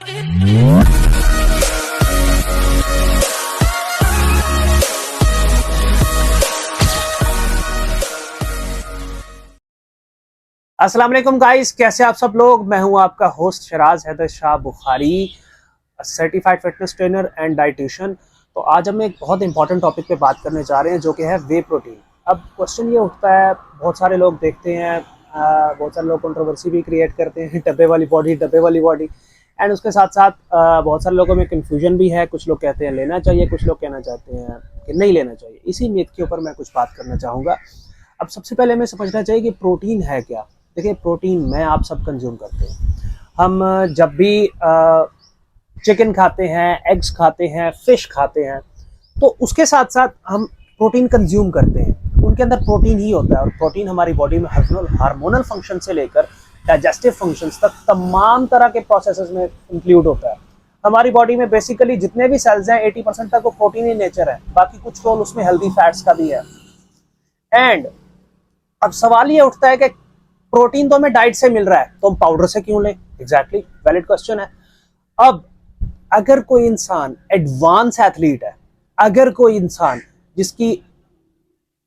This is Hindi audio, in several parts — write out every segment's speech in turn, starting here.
अस्सलाम वालेकुम गाइस, कैसे आप सब लोग। मैं हूं आपका host Sharaz Haider Shah Bukhari, certified fitness trainer and dietitian. तो आज हम एक बहुत इंपॉर्टेंट टॉपिक पे बात करने जा रहे हैं, जो कि है वे प्रोटीन। अब क्वेश्चन ये उठता है, बहुत सारे लोग देखते हैं, बहुत सारे लोग कंट्रोवर्सी भी क्रिएट करते हैं, डब्बे वाली बॉडी एंड उसके साथ साथ बहुत सारे लोगों में कन्फ्यूजन भी है। कुछ लोग कहते हैं लेना चाहिए, कुछ लोग कहना चाहते हैं कि नहीं लेना चाहिए। इसी मिथ के ऊपर मैं कुछ बात करना चाहूँगा। अब सबसे पहले हमें समझना चाहिए कि प्रोटीन है क्या। देखिए, प्रोटीन में आप सब कंज्यूम करते हैं। हम जब भी चिकन खाते हैं, एग्स खाते हैं, फिश खाते हैं, तो उसके साथ साथ हम प्रोटीन कंज्यूम करते हैं। उनके अंदर प्रोटीन ही होता है, और प्रोटीन हमारी बॉडी में हार्मोनल फंक्शन से लेकर डाइजेस्टिव फंक्शंस तक तमाम तरह के प्रोसेसेस में इंक्लूड होता है। हमारी बॉडी में बेसिकली जितने भी सेल्स हैं 80% तक वो प्रोटीन ही नेचर है, बाकी कुछ रोल उसमें हेल्दी फैट्स का भी है। एंड अब सवाल ये उठता है कि प्रोटीन तो हमें डाइट से मिल रहा है, तो हम पाउडर से क्यों लें। एग्जैक्टली वैलिड क्वेश्चन है। अब अगर कोई इंसान एडवांस एथलीट है, अगर कोई इंसान जिसकी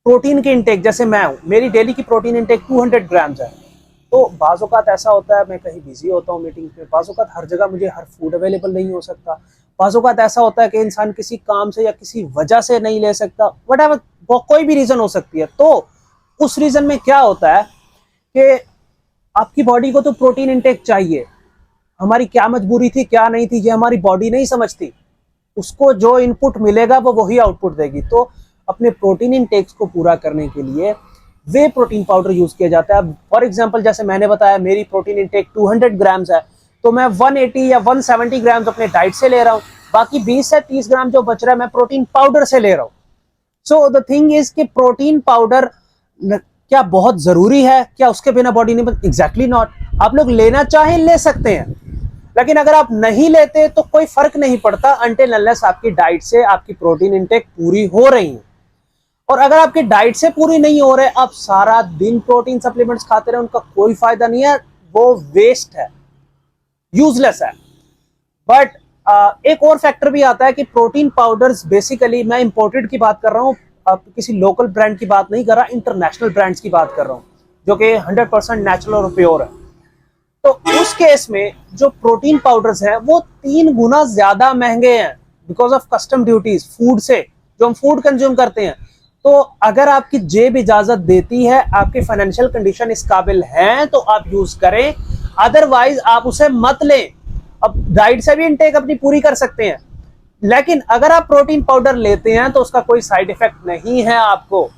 प्रोटीन की इंटेक, जैसे मैं हूं, मेरी डेली की प्रोटीन इंटेक 200 ग्राम्स है, तो बाज़-औक़ात ऐसा होता है मैं कहीं बिजी होता हूँ मीटिंग्स में, बाज़-औक़ात हर जगह मुझे हर फूड अवेलेबल नहीं हो सकता, बाज़-औक़ात ऐसा होता है कि इंसान किसी काम से या किसी वजह से नहीं ले सकता, व्हाटएवर, कोई भी रीजन हो सकती है। तो उस रीजन में क्या होता है कि आपकी बॉडी को तो प्रोटीन इंटेक चाहिए। हमारी क्या मजबूरी थी, क्या नहीं थी, ये हमारी बॉडी नहीं समझती। उसको जो इनपुट मिलेगा वो वही आउटपुट देगी। तो अपने प्रोटीन इंटेक्स को पूरा करने के लिए वे प्रोटीन पाउडर यूज किया जाता है। फॉर एग्जांपल, जैसे मैंने बताया, मेरी प्रोटीन इंटेक 200 ग्राम्स है, तो मैं 180 या 170 ग्राम्स अपने डाइट से ले रहा हूँ, बाकी 20 से 30 ग्राम जो बच रहा है मैं प्रोटीन पाउडर से ले रहा हूँ। सो द थिंग इज कि प्रोटीन पाउडर क्या बहुत जरूरी है, क्या उसके बिना बॉडी नहीं बनती? Exactly not. आप लोग लेना चाहें ले सकते हैं, लेकिन अगर आप नहीं लेते तो कोई फर्क नहीं पड़ता अनटिल अनलेस आपकी डाइट से आपकी प्रोटीन इंटेक पूरी हो रही है। और अगर आपकी डाइट से पूरी नहीं हो रहे, आप सारा दिन प्रोटीन सप्लीमेंट्स खाते रहे, उनका कोई फायदा नहीं है, वो वेस्ट है, यूजलेस है। बट एक और फैक्टर भी आता है कि प्रोटीन पाउडर्स बेसिकली, मैं इंपोर्टेड की बात कर रहा हूँ, अब किसी लोकल ब्रांड की बात नहीं कर रहा, इंटरनेशनल ब्रांड्स की बात कर रहा हूँ, जो कि 100% नेचुरल और प्योर है। तो उस केस में जो प्रोटीन पाउडर्स हैं वो 3 गुना ज्यादा महंगे हैं because of custom duties, food से, जो हम फूड कंज्यूम करते हैं। तो अगर आपकी जेब इजाजत देती है, आपकी फाइनेंशियल कंडीशन इस काबिल है, तो आप यूज करें, अदरवाइज आप उसे मत लें। अब डाइट से भी इंटेक अपनी पूरी कर सकते हैं, लेकिन अगर आप प्रोटीन पाउडर लेते हैं तो उसका कोई साइड इफेक्ट नहीं है आपको।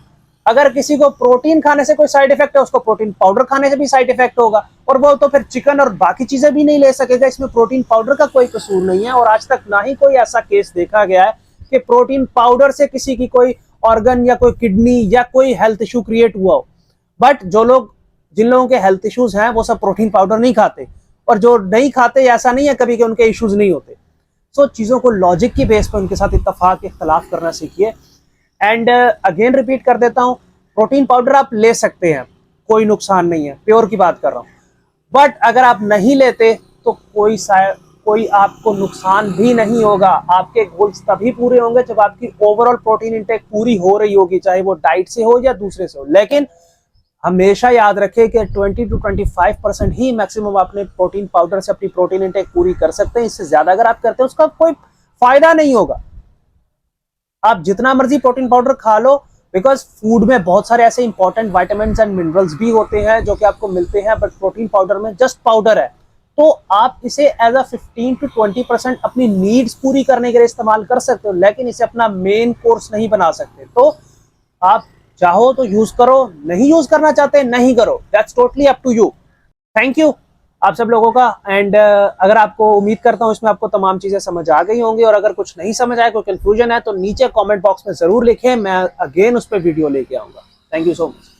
अगर किसी को प्रोटीन खाने से कोई साइड इफेक्ट है, उसको प्रोटीन पाउडर खाने से भी साइड इफेक्ट होगा, और वो तो फिर चिकन और बाकी चीजें भी नहीं ले सकेगा। इसमें प्रोटीन पाउडर का कोई कसूर नहीं है, और आज तक ना ही कोई ऐसा केस देखा गया है कि प्रोटीन पाउडर से किसी की कोई ऑर्गन या कोई किडनी या कोई हेल्थ इशू क्रिएट हुआ हो। बट जिन लोगों के हेल्थ इश्यूज हैं वो सब प्रोटीन पाउडर नहीं खाते, और जो नहीं खाते ऐसा नहीं है कभी कि उनके इश्यूज नहीं होते। सो चीजों को लॉजिक की बेस पर उनके साथ इत्तेफाक इख्तलाफ करना सीखिए। एंड अगेन रिपीट कर देता हूं, प्रोटीन पाउडर आप ले सकते हैं, कोई नुकसान नहीं है, प्योर की बात कर रहा हूं। बट अगर आप नहीं लेते तो कोई आपको नुकसान भी नहीं होगा। आपके गोल्स तभी पूरे होंगे जब आपकी ओवरऑल प्रोटीन इंटेक पूरी हो रही होगी, चाहे वो डाइट से हो या दूसरे से हो। लेकिन हमेशा याद रखें कि 20 to 25% ही मैक्सिमम अपने प्रोटीन पाउडर से अपनी प्रोटीन इंटेक पूरी कर सकते हैं। इससे ज्यादा अगर आप करते हैं उसका कोई फायदा नहीं होगा। आप जितना मर्जी प्रोटीन पाउडर खा लो, बिकॉज फूड में बहुत सारे ऐसे इंपॉर्टेंट विटामिन एंड मिनरल्स भी होते हैं जो कि आपको मिलते हैं, बट प्रोटीन पाउडर में जस्ट पाउडर है। तो आप इसे एज अ 15 to 20% अपनी नीड्स पूरी करने के लिए इस्तेमाल कर सकते हो, लेकिन इसे अपना मेन कोर्स नहीं बना सकते। तो आप चाहो तो यूज करो, नहीं यूज करना चाहते नहीं करो, that's totally up to you. Thank you आप सब लोगों का। एंड अगर आपको, उम्मीद करता हूं इसमें आपको तमाम चीजें समझ आ गई होंगी, और अगर कुछ नहीं समझ आए, कोई कंफ्यूजन है, तो नीचे कमेंट बॉक्स में जरूर लिखें, मैं अगेन उस पर वीडियो लेके आऊंगा। Thank you so much.